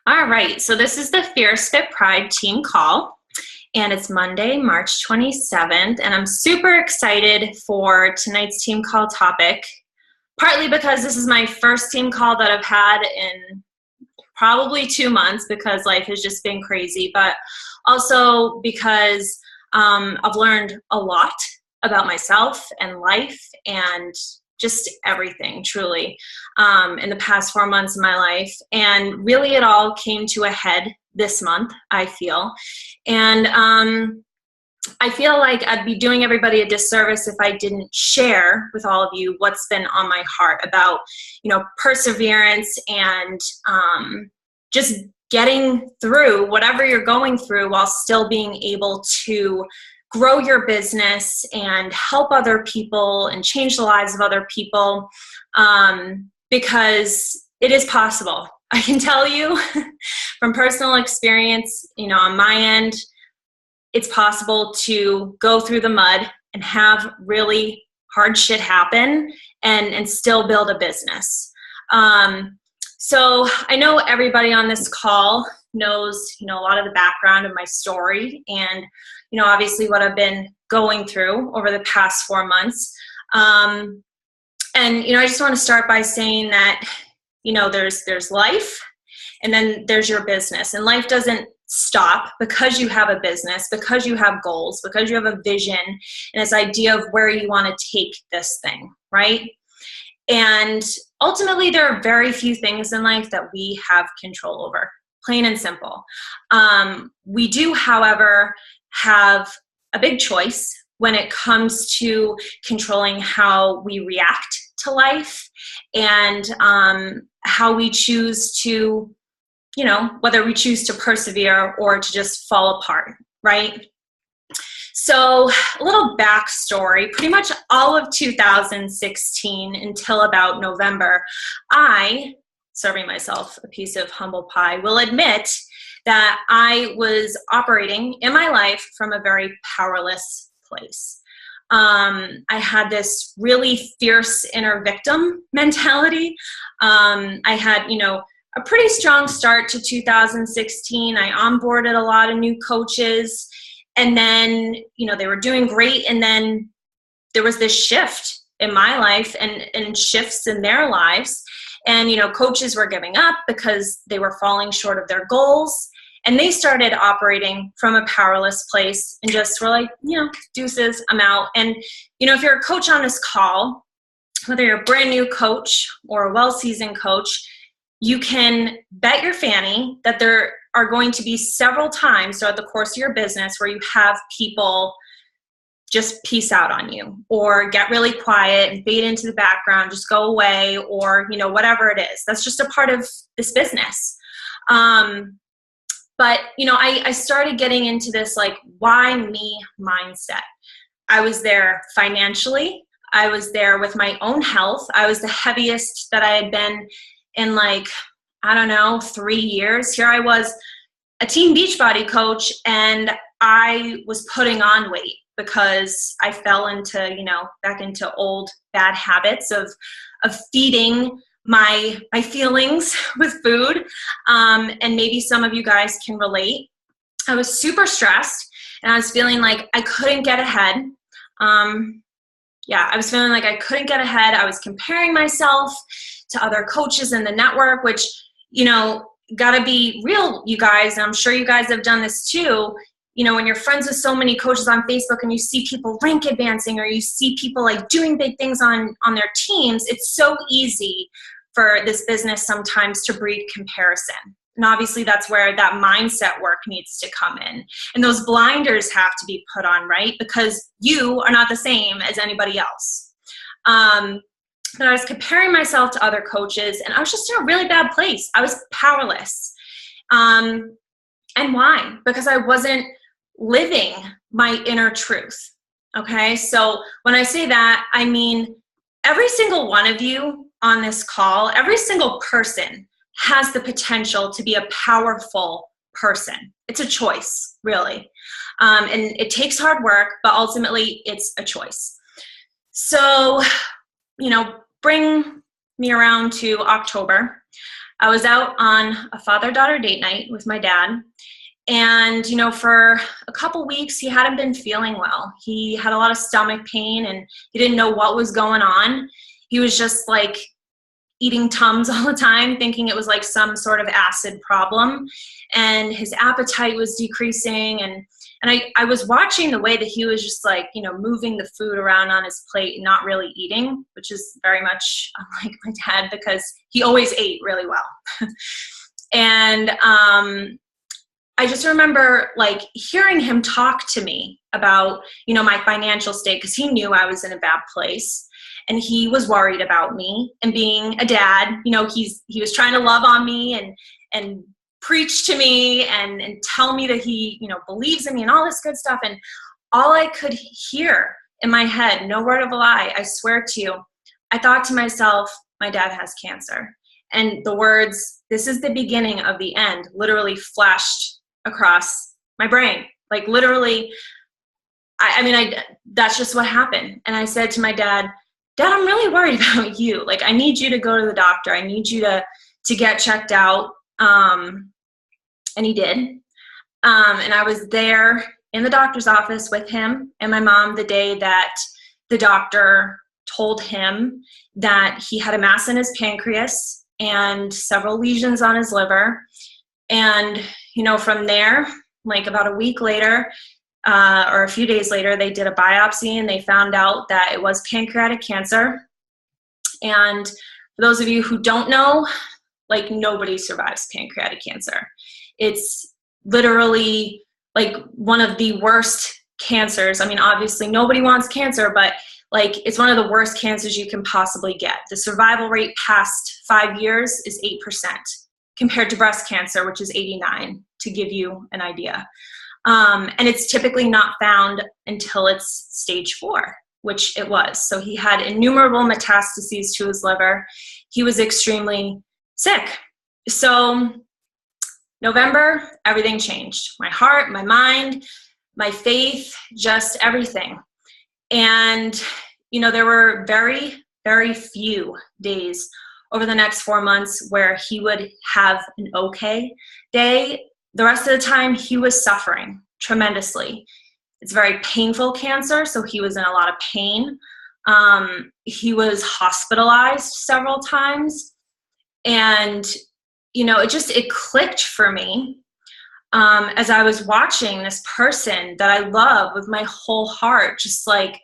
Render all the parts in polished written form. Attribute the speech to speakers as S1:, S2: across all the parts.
S1: All right, so this is the Fierce Fit Pride team call, and it's Monday, March 27th, and I'm super excited for tonight's team call topic, partly because this is my first team call that I've had in probably 2 months because life has just been crazy, but also because I've learned a lot about myself and life and just everything, truly, in the past 4 months of my life. And really it all came to a head this month, I feel. And I feel like I'd be doing everybody a disservice if I didn't share with all of you what's been on my heart about, perseverance and just getting through whatever you're going through while still being able to grow your business and help other people and change the lives of other people, because it is possible. I can tell you from personal experience, on my end, it's possible to go through the mud and have really hard shit happen and still build a business. So I know everybody on this call knows, a lot of the background of my story and, obviously what I've been going through over the past 4 months. And, I just want to start by saying that, there's life and then there's your business, and life doesn't stop because you have a business, because you have goals, because you have a vision and this idea of where you want to take this thing, right? And ultimately, there are very few things in life that we have control over, plain and simple. We do, however, have a big choice when it comes to controlling how we react to life and how we choose to, whether we choose to persevere or to just fall apart, right? So a little backstory, pretty much all of 2016 until about November, I, serving myself a piece of humble pie, will admit that I was operating in my life from a very powerless place. I had this really fierce inner victim mentality. I had, a pretty strong start to 2016. I onboarded a lot of new coaches. And then, they were doing great. And then there was this shift in my life and shifts in their lives. And, coaches were giving up because they were falling short of their goals. And they started operating from a powerless place and just were like, deuces, I'm out. And, if you're a coach on this call, whether you're a brand new coach or a well-seasoned coach, you can bet your fanny that there are going to be several times throughout the course of your business where you have people just peace out on you or get really quiet and fade into the background, just go away, or, whatever it is. That's just a part of this business. But, I started getting into this, why me mindset. I was there financially. I was there with my own health. I was the heaviest that I had been in 3 years. Here I was, a teen Beachbody coach, and I was putting on weight because I fell into, back into old bad habits of feeding my feelings with food. And maybe some of you guys can relate. I was super stressed and I was feeling like I couldn't get ahead. I was feeling like I couldn't get ahead. I was comparing myself to other coaches in the network, which, gotta be real, you guys. And I'm sure you guys have done this too. When you're friends with so many coaches on Facebook and you see people rank advancing or you see people doing big things on their teams, it's so easy for this business sometimes to breed comparison. And obviously that's where that mindset work needs to come in. And those blinders have to be put on, right? Because you are not the same as anybody else. But I was comparing myself to other coaches and I was just in a really bad place. I was powerless. And why? Because I wasn't living my inner truth. Okay. So when I say that, I mean, every single one of you on this call, every single person has the potential to be a powerful person. It's a choice, really. And it takes hard work, but ultimately it's a choice. So, bring me around to October. I was out on a father-daughter date night with my dad. And, for a couple weeks, he hadn't been feeling well. He had a lot of stomach pain and he didn't know what was going on. He was just like eating Tums all the time, thinking it was like some sort of acid problem. And his appetite was decreasing. And I was watching the way that he was just like, moving the food around on his plate and not really eating, which is very much unlike my dad because he always ate really well. And I just remember like hearing him talk to me about, my financial state because he knew I was in a bad place. And he was worried about me, and being a dad, he was trying to love on me and preach to me and tell me that he, believes in me and all this good stuff. And all I could hear in my head, no word of a lie, I swear to you, I thought to myself, my dad has cancer. And the words, "this is the beginning of the end," literally flashed across my brain. Like literally, that's just what happened. And I said to my Dad, I'm really worried about you. Like, I need you to go to the doctor. I need you to get checked out. And he did. And I was there in the doctor's office with him and my mom the day that the doctor told him that he had a mass in his pancreas and several lesions on his liver. And, from there, like about a week later, or a few days later, they did a biopsy and they found out that it was pancreatic cancer. And for those of you who don't know, like nobody survives pancreatic cancer. It's literally like one of the worst cancers. Obviously nobody wants cancer, but like it's one of the worst cancers you can possibly get. The survival rate past 5 years is 8% compared to breast cancer, which is 89%, to give you an idea. And it's typically not found until it's stage 4, which it was. So he had innumerable metastases to his liver. He was extremely sick. So November, everything changed. My heart, my mind, my faith, just everything. And, there were very, very few days over the next 4 months where he would have an okay day. The rest of the time, he was suffering tremendously. It's very painful cancer, so he was in a lot of pain. He was hospitalized several times. And, it clicked for me as I was watching this person that I love with my whole heart, just like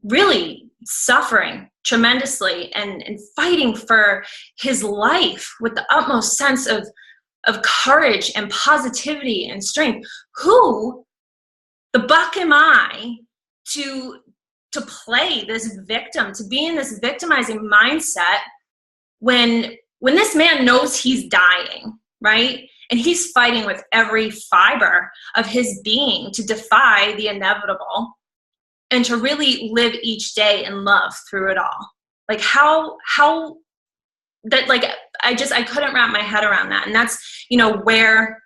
S1: really suffering tremendously and fighting for his life with the utmost sense of courage and positivity and strength. Who the buck am I to play this victim, to be in this victimizing mindset when this man knows he's dying, right? And he's fighting with every fiber of his being to defy the inevitable and to really live each day in love through it all. Like how that, like, I couldn't wrap my head around that. And that's, where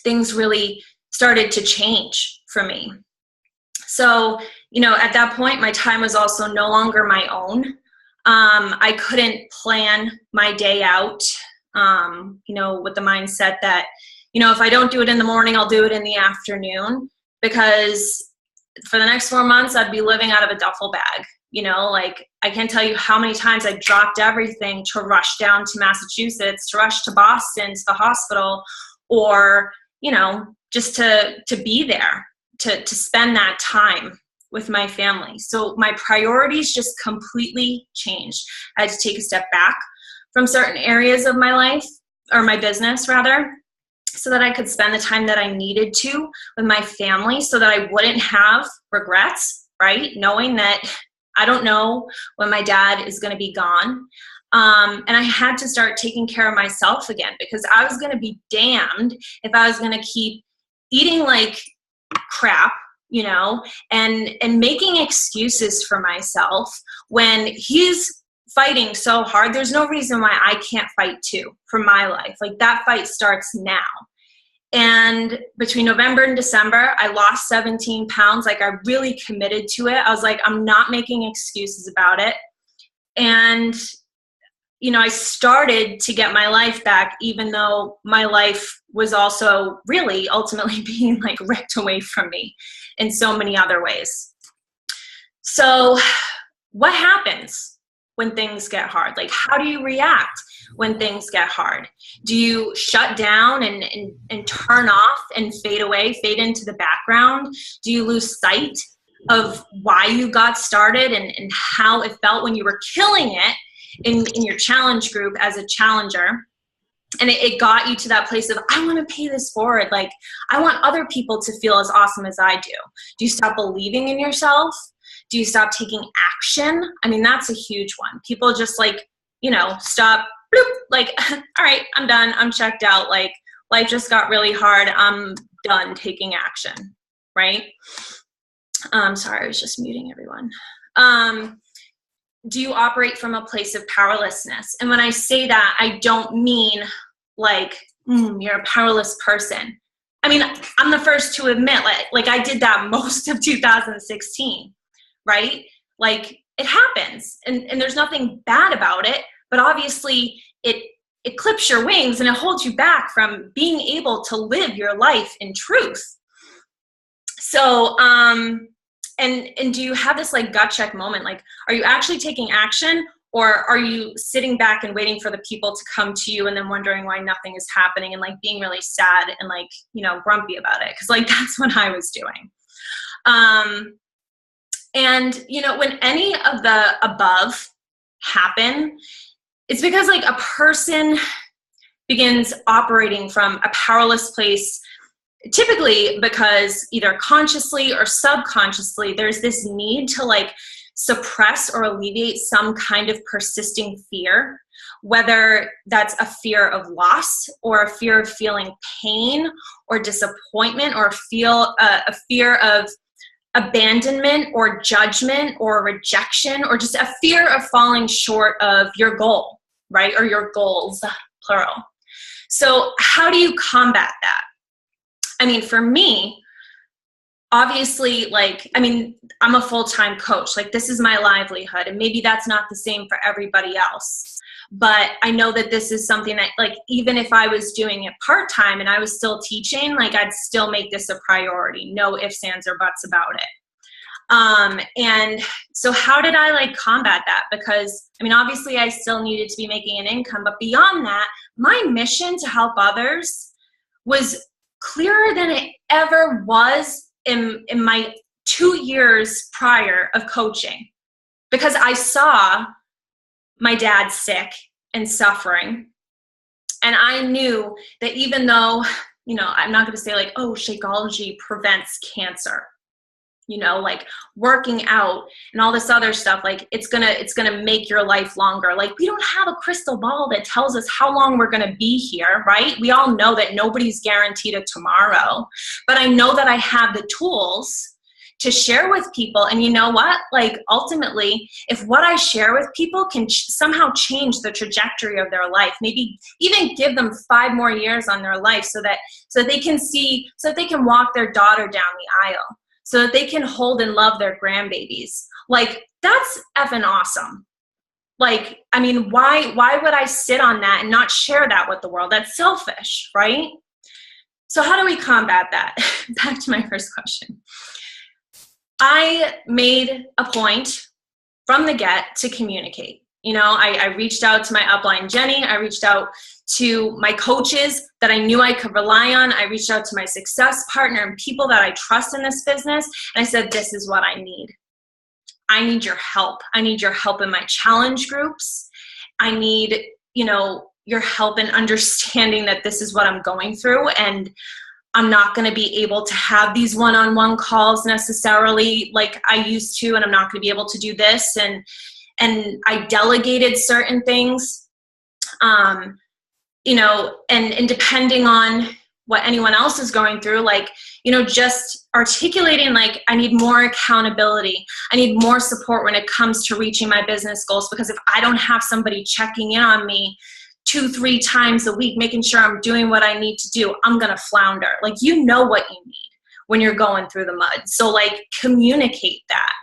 S1: things really started to change for me. So, at that point, my time was also no longer my own. I couldn't plan my day out, with the mindset that, if I don't do it in the morning, I'll do it in the afternoon, because for the next 4 months, I'd be living out of a duffel bag. Like I can't tell you how many times I dropped everything to rush down to Massachusetts, to rush to Boston, to the hospital, or, just to be there, to spend that time with my family. So my priorities just completely changed. I had to take a step back from certain areas of my life, or my business rather, so that I could spend the time that I needed to with my family, so that I wouldn't have regrets, right? Knowing that I don't know when my dad is going to be gone. And I had to start taking care of myself again, because I was going to be damned if I was going to keep eating like crap, and making excuses for myself when he's fighting so hard. There's no reason why I can't fight too for my life. Like that fight starts now. And between November and December, I lost 17 pounds. Like I really committed to it. I was like, I'm not making excuses about it. And I started to get my life back, even though my life was also really ultimately being like ripped away from me in so many other ways. So what happens when things get hard? Like, how do you react when things get hard? Do you shut down and turn off and fade away, fade into the background? Do you lose sight of why you got started and how it felt when you were killing it in your challenge group as a challenger? And it got you to that place of, I want to pay this forward. Like, I want other people to feel as awesome as I do. Do you stop believing in yourself? Do you stop taking action? I mean, that's a huge one. People just like, stop, bloop, like, all right, I'm done. I'm checked out. Like, life just got really hard. I'm done taking action, right? Sorry, I was just muting everyone. Do you operate from a place of powerlessness? And when I say that, I don't mean like, you're a powerless person. I mean, I'm the first to admit, like I did that most of 2016, right? Like, it happens, and there's nothing bad about it, but obviously it clips your wings and it holds you back from being able to live your life in truth. So, and do you have this like gut check moment? Like, are you actually taking action, or are you sitting back and waiting for the people to come to you and then wondering why nothing is happening and like being really sad and like, grumpy about it? Cause like, that's what I was doing. And when any of the above happen, it's because like a person begins operating from a powerless place, typically because either consciously or subconsciously, there's this need to like suppress or alleviate some kind of persisting fear, whether that's a fear of loss or a fear of feeling pain or disappointment, or a fear of abandonment or judgment or rejection, or just a fear of falling short of your goal, right? Or your goals, plural. So how do you combat that? I mean, for me, obviously, I'm a full-time coach. Like, this is my livelihood, and maybe that's not the same for everybody else. But I know that this is something that, like, even if I was doing it part-time and I was still teaching, like, I'd still make this a priority. No ifs, ands, or buts about it. And so how did I like combat that? Because, I mean, obviously I still needed to be making an income, but beyond that, my mission to help others was clearer than it ever was in my 2 years prior of coaching, because I saw my dad sick and suffering. And I knew that even though, I'm not going to say like, oh, Shakeology prevents cancer, like working out and all this other stuff, like it's gonna make your life longer. Like, we don't have a crystal ball that tells us how long we're gonna be here, right? We all know that nobody's guaranteed a tomorrow, but I know that I have the tools to share with people. And you know what? Like, ultimately, if what I share with people can somehow change the trajectory of their life, maybe even give them 5 more years on their life so that they can walk their daughter down the aisle, so that they can hold and love their grandbabies. Like, that's effing awesome. Like, I mean, why would I sit on that and not share that with the world? That's selfish, right? So how do we combat that? Back to my first question. I made a point from the get to communicate. I reached out to my upline, Jenny. I reached out to my coaches that I knew I could rely on. I reached out to my success partner and people that I trust in this business. And I said, this is what I need. I need your help. I need your help in my challenge groups. I need, your help in understanding that this is what I'm going through. And I'm not going to be able to have these one-on-one calls necessarily like I used to. And I'm not going to be able to do this. And I delegated certain things. And depending on what anyone else is going through, like, just articulating, like, I need more accountability. I need more support when it comes to reaching my business goals, because if I don't have somebody checking in on me 2-3 times a week, making sure I'm doing what I need to do, I'm going to flounder. Like, what you need when you're going through the mud. So like, communicate that.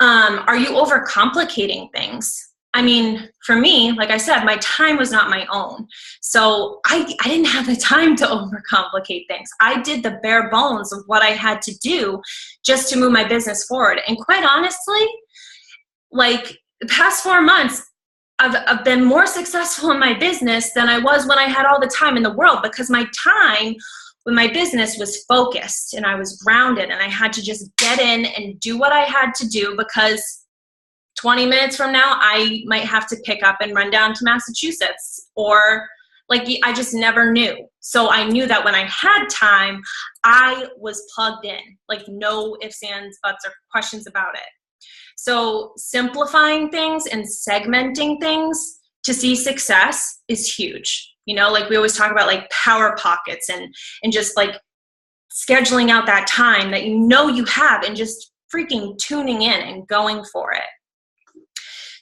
S1: Are you overcomplicating things? I mean, for me, like I said, my time was not my own. So I didn't have the time to overcomplicate things. I did the bare bones of what I had to do just to move my business forward. And quite honestly, like the past 4 months, I've been more successful in my business than I was when I had all the time in the world, because my time with my business was focused and I was grounded, and I had to just get in and do what I had to do, because 20 minutes from now, I might have to pick up and run down to Massachusetts, or like I just never knew. So I knew that when I had time, I was plugged in, like no ifs, ands, buts, or questions about it. So simplifying things and segmenting things to see success is huge. You know, like we always talk about like power pockets and just like scheduling out that time that you know you have and just freaking tuning in and going for it.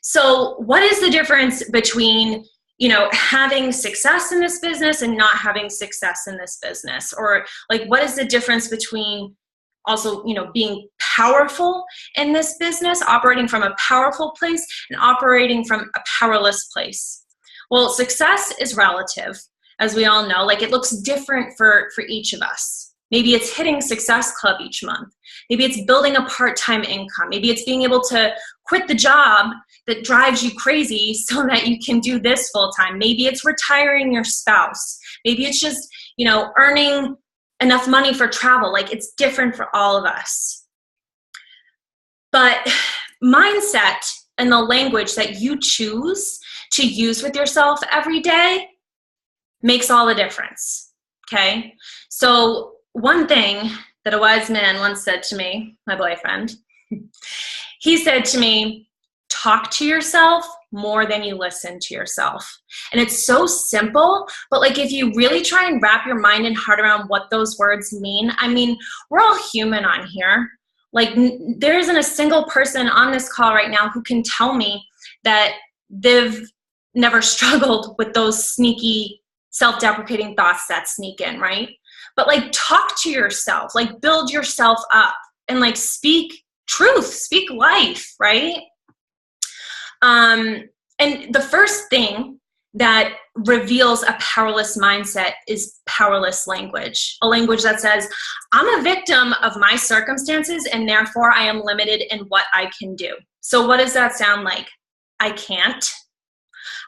S1: So what is the difference between, you know, having success in this business and not having success in this business? Or like, what is the difference between also, you know, being powerful in this business, operating from a powerful place, and operating from a powerless place? Well, success is relative, as we all know. Like, it looks different for each of us. Maybe it's hitting Success Club each month. Maybe it's building a part-time income. Maybe it's being able to quit the job that drives you crazy so that you can do this full-time. Maybe it's retiring your spouse. Maybe it's just, you know, earning enough money for travel. Like, it's different for all of us. But mindset and the language that you choose to use with yourself every day makes all the difference. Okay? So one thing that a wise man once said to me, my boyfriend, he said to me, talk to yourself more than you listen to yourself. And it's so simple, but like if you really try and wrap your mind and heart around what those words mean, I mean, we're all human on here. Like, there isn't a single person on this call right now who can tell me that they've never struggled with those sneaky self-deprecating thoughts that sneak in, right? But like, talk to yourself, like build yourself up and like speak truth, speak life, right? And the first thing that reveals a powerless mindset is powerless language, a language that says, I'm a victim of my circumstances and therefore I am limited in what I can do. So what does that sound like? I can't.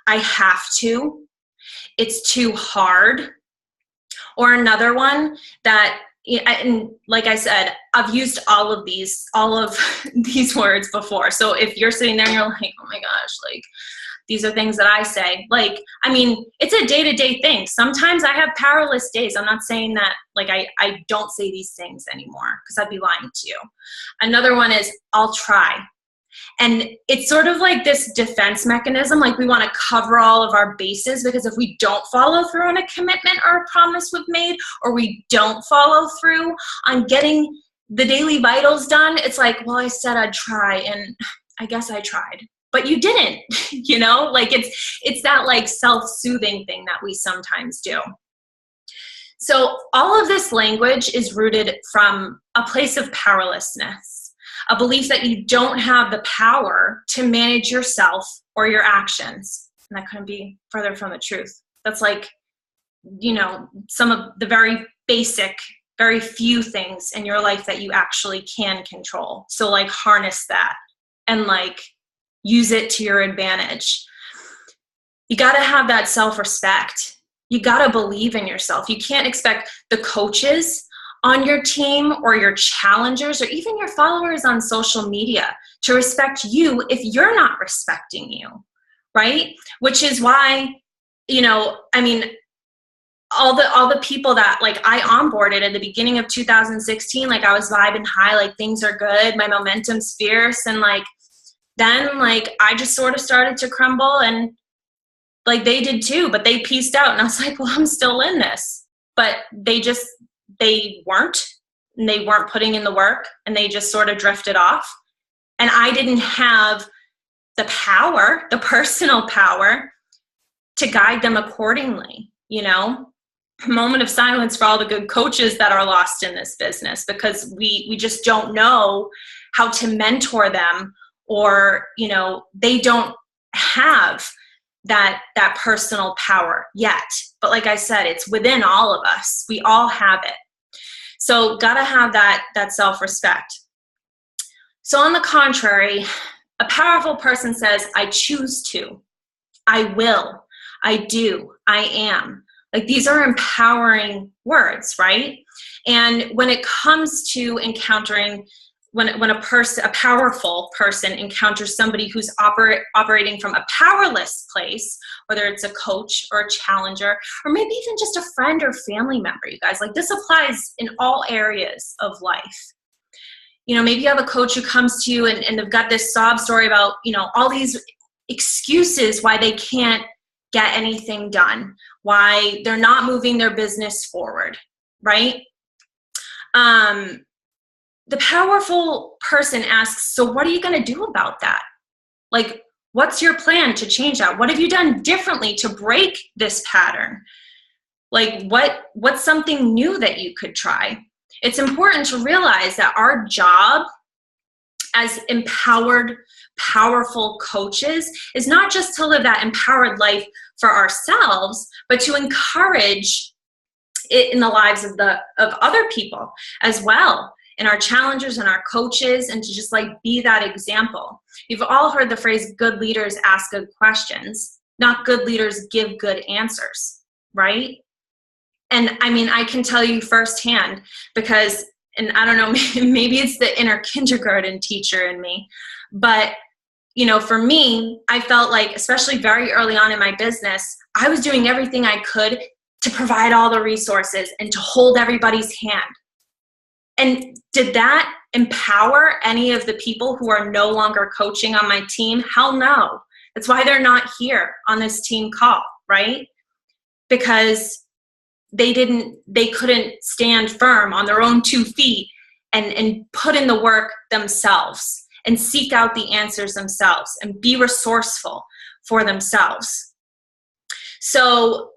S1: I have to. It's too hard. Or another one that, and like I said, I've used all of these words before. So if you're sitting there and you're like, oh my gosh, like these are things that I say, like, I mean, it's a day-to-day thing. Sometimes I have powerless days. I'm not saying that like I don't say these things anymore, because I'd be lying to you. Another one is I'll try. And it's sort of like this defense mechanism, like we want to cover all of our bases, because if we don't follow through on a commitment or a promise we've made, or we don't follow through on getting the daily vitals done, it's like, well, I said I'd try and I guess I tried, but you didn't, you know, like it's that like self-soothing thing that we sometimes do. So all of this language is rooted from a place of powerlessness, a belief that you don't have the power to manage yourself or your actions. And that couldn't be further from the truth. That's like, you know, some of the very basic, very few things in your life that you actually can control. So like harness that and like use it to your advantage. You got to have that self-respect. You got to believe in yourself. You can't expect the coaches on your team or your challengers or even your followers on social media to respect you if you're not respecting you, right? Which is why, you know, I mean, all the people that like I onboarded at the beginning of 2016, like I was vibing high, like things are good, my momentum's fierce, and like then like I just sort of started to crumble, and like they did too, but they pieced out, and I was like, well, I'm still in this. But they weren't, and they weren't putting in the work, and they just sort of drifted off. And I didn't have the power, the personal power to guide them accordingly, you know? A moment of silence for all the good coaches that are lost in this business, because we just don't know how to mentor them, or, you know, they don't have that personal power yet. But like I said, it's within all of us. We all have it. So gotta have that self-respect. So on the contrary, a powerful person says, I choose to, I will, I do, I am. Like, these are empowering words, right? And when it comes to encountering, when a powerful person encounters somebody who's operating from a powerless place, whether it's a coach or a challenger, or maybe even just a friend or family member, you guys, like, this applies in all areas of life. You know, maybe you have a coach who comes to you and they've got this sob story about, you know, all these excuses why they can't get anything done, why they're not moving their business forward, right? The powerful person asks, so what are you going to do about that? Like, what's your plan to change that? What have you done differently to break this pattern? Like, what's something new that you could try? It's important to realize that our job as empowered, powerful coaches is not just to live that empowered life for ourselves, but to encourage it in the lives of other people as well, and our challengers and our coaches, and to just like be that example. You've all heard the phrase, good leaders ask good questions, not good leaders give good answers, right? And I mean, I can tell you firsthand because, and I don't know, maybe it's the inner kindergarten teacher in me, but you know, for me, I felt like, especially very early on in my business, I was doing everything I could to provide all the resources and to hold everybody's hand. And did that empower any of the people who are no longer coaching on my team? Hell no. That's why they're not here on this team call, right? Because they couldn't stand firm on their own 2 feet and put in the work themselves and seek out the answers themselves and be resourceful for themselves. So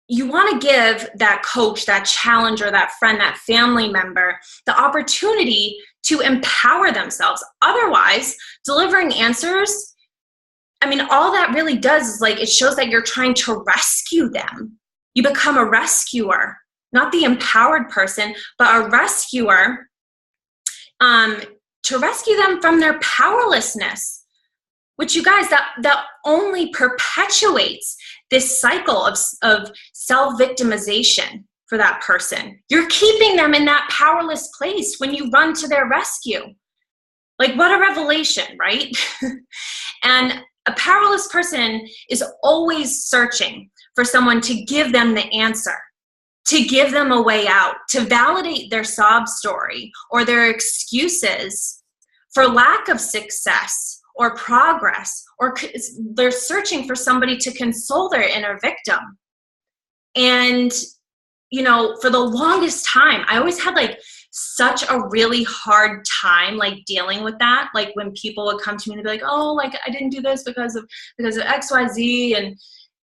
S1: you want to give that coach, that challenger, that friend, that family member the opportunity to empower themselves. Otherwise, delivering answers, I mean, all that really does is like, it shows that you're trying to rescue them. You become a rescuer, not the empowered person, but a rescuer, to rescue them from their powerlessness, which, you guys, that only perpetuates this cycle of self-victimization for that person. You're keeping them in that powerless place when you run to their rescue. Like, what a revelation, right? And a powerless person is always searching for someone to give them the answer, to give them a way out, to validate their sob story or their excuses for lack of success or progress, or they're searching for somebody to console their inner victim. And, you know, for the longest time, I always had like such a really hard time like dealing with that. Like when people would come to me and be like, oh, like I didn't do this because of XYZ,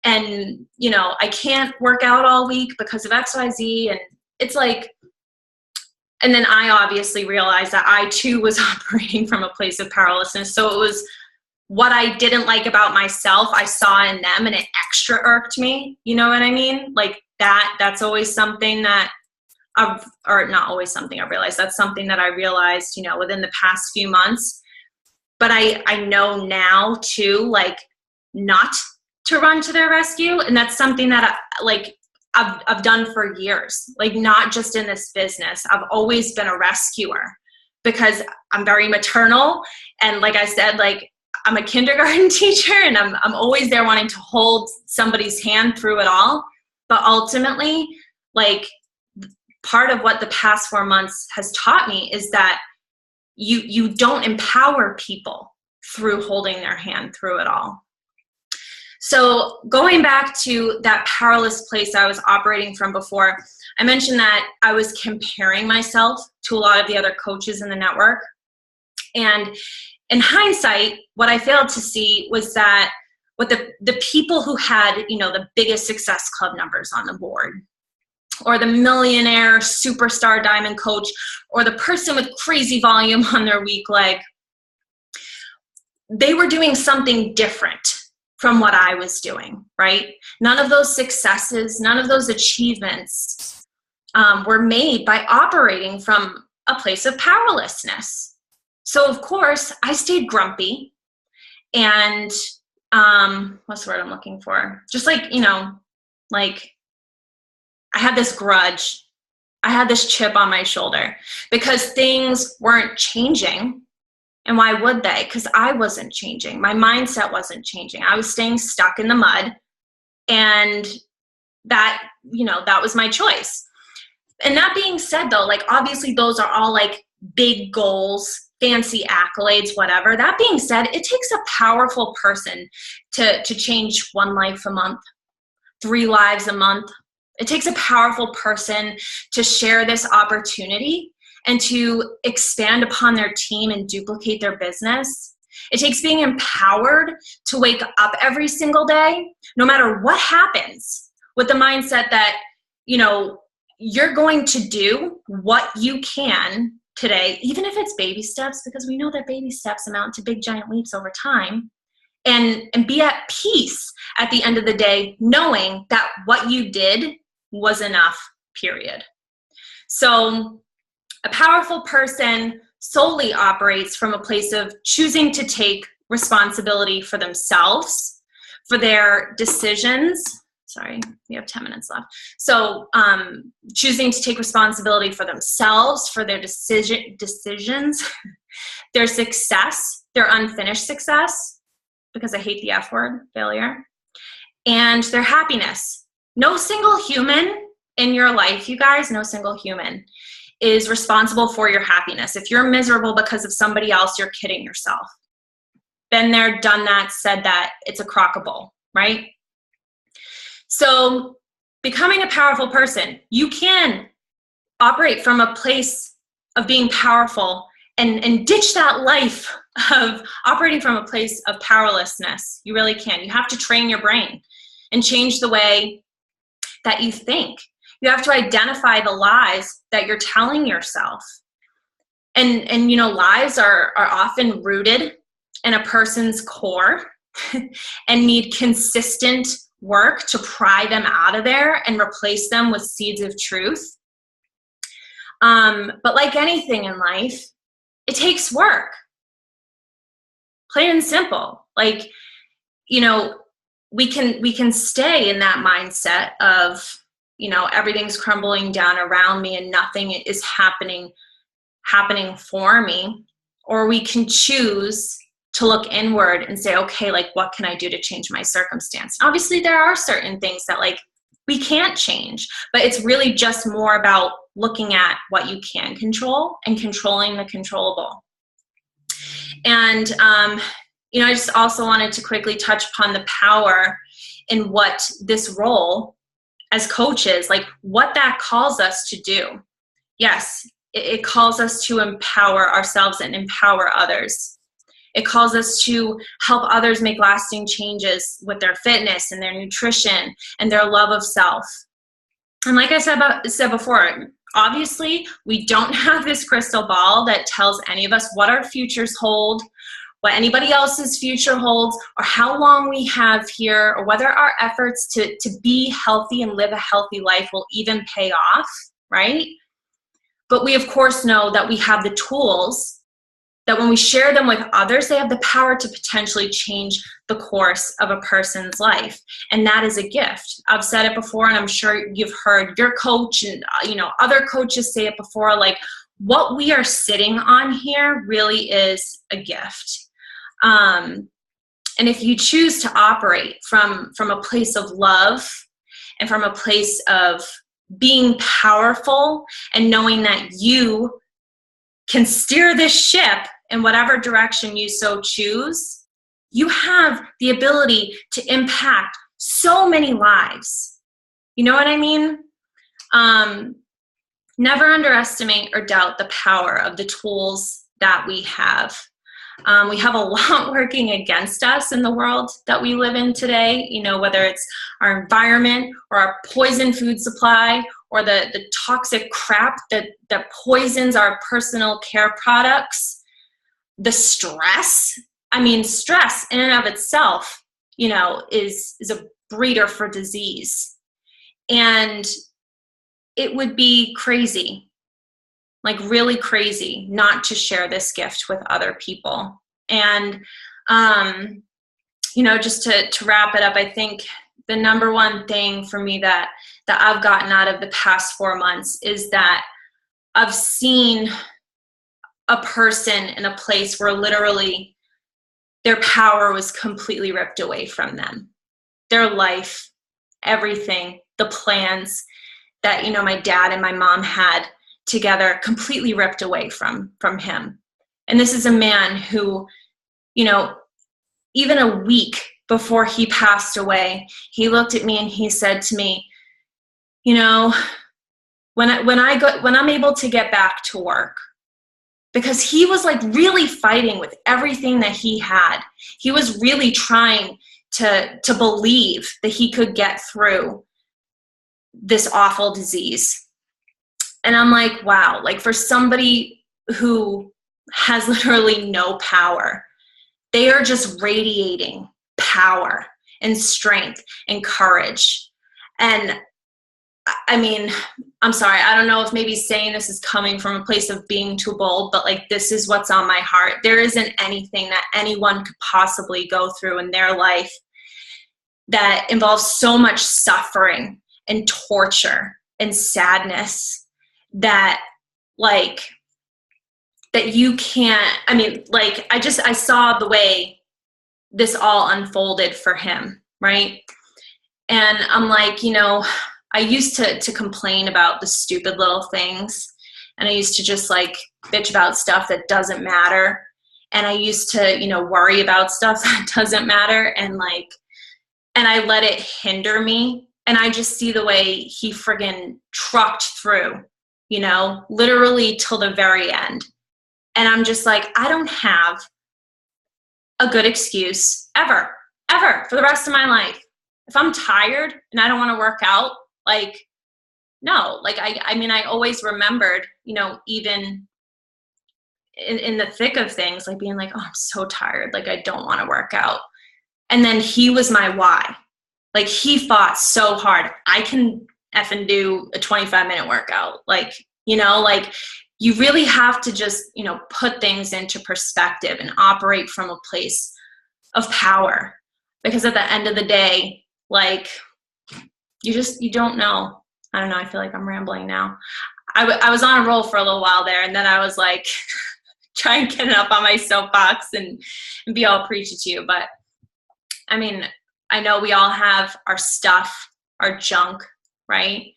S1: and you know, I can't work out all week because of XYZ. And it's like, and then I obviously realized that I too was operating from a place of powerlessness. So it was what I didn't like about myself, I saw in them, and it extra irked me. You know what I mean? Like that's always something that or not always something I've realized. That's something that I realized, you know, within the past few months. But I know now too, like, not to run to their rescue. And that's something that I've done for years, like not just in this business. I've always been a rescuer because I'm very maternal. And like I said, like I'm a kindergarten teacher, and I'm always there wanting to hold somebody's hand through it all. But ultimately, like, part of what the past 4 months has taught me is that you don't empower people through holding their hand through it all. So going back to that powerless place I was operating from before, I mentioned that I was comparing myself to a lot of the other coaches in the network. And in hindsight, what I failed to see was that what the people who had, you know, the biggest success club numbers on the board, or the millionaire superstar diamond coach, or the person with crazy volume on their weak leg, they were doing something different from what I was doing, right? None of those successes, none of those achievements were made by operating from a place of powerlessness. So of course I stayed grumpy and what's the word I'm looking for? Just like, like I had this grudge. I had this chip on my shoulder because things weren't changing. And why would they? Because I wasn't changing. My mindset wasn't changing. I was staying stuck in the mud. And that, that was my choice. And that being said, though, like, obviously those are all like big goals, fancy accolades, whatever. That being said, it takes a powerful person to change one life a month, 3 lives a month. It takes a powerful person to share this opportunity and to expand upon their team and duplicate their business. It takes being empowered to wake up every single day, no matter what happens, with the mindset that, you're going to do what you can today, even if it's baby steps, because we know that baby steps amount to big giant leaps over time, and be at peace at the end of the day, knowing that what you did was enough, period. So a powerful person solely operates from a place of choosing to take responsibility for themselves, for their decisions. Sorry, we have 10 minutes left. So choosing to take responsibility for themselves, for their decisions, their success, their unfinished success, because I hate the F word, failure, and their happiness. No single human in your life, you guys, no single human is responsible for your happiness. If you're miserable because of somebody else, you're kidding yourself. Been there, done that, said that. It's a crock of bull, right? So becoming a powerful person, you can operate from a place of being powerful and ditch that life of operating from a place of powerlessness. You really can. You have to train your brain and change the way that you think. You have to identify the lies that you're telling yourself. And lies are often rooted in a person's core and need consistent work to pry them out of there and replace them with seeds of truth. But like anything in life, it takes work. Plain and simple. Like, we can stay in that mindset of, everything's crumbling down around me and nothing is happening for me. Or we can choose to look inward and say, okay, like, what can I do to change my circumstance? Obviously, there are certain things that, like, we can't change, but it's really just more about looking at what you can control and controlling the controllable. And, I just also wanted to quickly touch upon the power in what this role as coaches, like what that calls us to do. Yes, it calls us to empower ourselves and empower others. It calls us to help others make lasting changes with their fitness and their nutrition and their love of self. And like I said before, obviously, we don't have this crystal ball that tells any of us what our futures hold, what anybody else's future holds, or how long we have here, or whether our efforts to be healthy and live a healthy life will even pay off, right? But we, of course, know that we have the tools that when we share them with others, they have the power to potentially change the course of a person's life. And that is a gift. I've said it before, and I'm sure you've heard your coach and other coaches say it before, like, what we are sitting on here really is a gift. And if you choose to operate from a place of love and from a place of being powerful and knowing that you can steer this ship in whatever direction you so choose, you have the ability to impact so many lives. You know what I mean? Never underestimate or doubt the power of the tools that we have. We have a lot working against us in the world that we live in today, whether it's our environment or our poison food supply or the toxic crap that poisons our personal care products, the stress. Stress in and of itself is a breeder for disease. And it would be crazy, like really crazy, not to share this gift with other people. And, just to wrap it up, I think the number one thing for me that I've gotten out of the past 4 months is that I've seen a person in a place where literally their power was completely ripped away from them. Their life, everything, the plans that, my dad and my mom had together, completely ripped away from him. And this is a man who, even a week before he passed away, he looked at me and he said to me, when I'm able to get back to work, because he was like really fighting with everything that he had. He was really trying to believe that he could get through this awful disease. And I'm like, wow, like for somebody who has literally no power, they are just radiating power and strength and courage. And I mean, I'm sorry, I don't know if maybe saying this is coming from a place of being too bold, but like this is what's on my heart. There isn't anything that anyone could possibly go through in their life that involves so much suffering and torture and sadness that you can't, I saw the way this all unfolded for him, right? And I'm like, I used to complain about the stupid little things, and I used to just like bitch about stuff that doesn't matter. And I used to, worry about stuff that doesn't matter. And I let it hinder me. And I just see the way he friggin' trucked through, literally till the very end. And I'm just like, I don't have a good excuse ever for the rest of my life. If I'm tired and I don't want to work out, no, I always remembered, even in the thick of things, like being like, oh, I'm so tired. Like, I don't want to work out. And then he was my why. Like, he fought so hard. I can effing do a 25-minute workout. You really have to just, put things into perspective and operate from a place of power. Because at the end of the day, you don't know. I don't know. I feel like I'm rambling now. I was on a roll for a little while there, and then I was like, trying to get up on my soapbox and be all preachy to you. But I mean, I know we all have our stuff, our junk, right?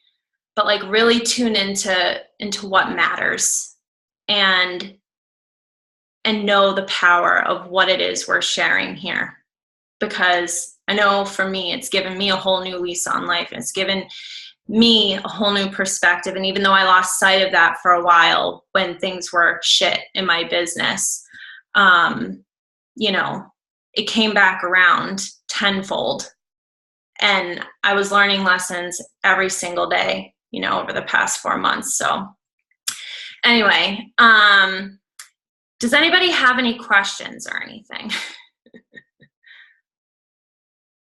S1: But really tune into what matters and know the power of what it is we're sharing here. Because I know for me, it's given me a whole new lease on life. And it's given me a whole new perspective. And even though I lost sight of that for a while when things were shit in my business, it came back around tenfold. And I was learning lessons every single day, over the past 4 months. So anyway, does anybody have any questions or anything?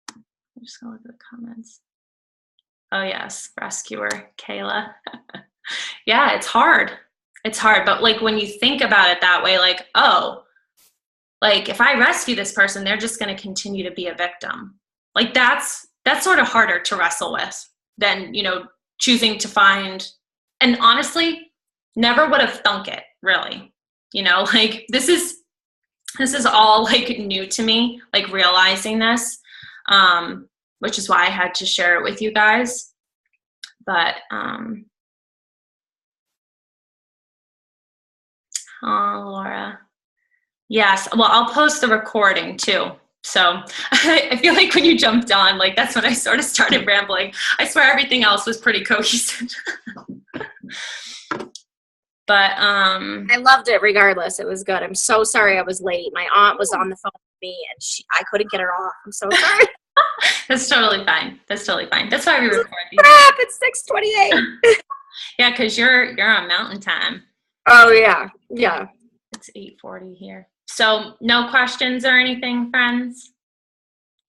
S1: I'm just gonna look at the comments. Oh yes, rescuer, Kayla. Yeah, it's hard. It's hard, but when you think about it that way, if I rescue this person, they're just gonna continue to be a victim. That's sort of harder to wrestle with than, choosing to find, and honestly, never would have thunk it, really. This is all new to me, realizing this, which is why I had to share it with you guys. But, oh, Laura. Yes, well, I'll post the recording too. So I feel like when you jumped on, that's when I sort of started rambling. I swear everything else was pretty cohesive. But
S2: I loved it regardless. It was good. I'm so sorry I was late. My aunt was on the phone with me and I couldn't get her off. I'm so sorry.
S1: That's totally fine. That's why we record these.
S2: Crap, it's 6:28.
S1: Yeah, because you're on mountain time.
S2: Oh yeah. Yeah.
S1: It's 8:40 here. So no questions or anything, friends?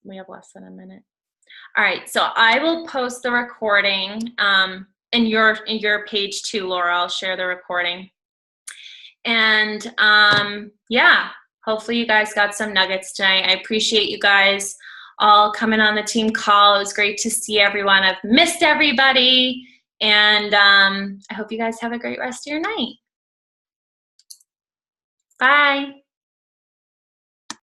S1: We have less than a minute. All right, so I will post the recording in your page too, Laura. I'll share the recording. And yeah, hopefully you guys got some nuggets tonight. I appreciate you guys all coming on the team call. It was great to see everyone. I've missed everybody. And I hope you guys have a great rest of your night. Bye.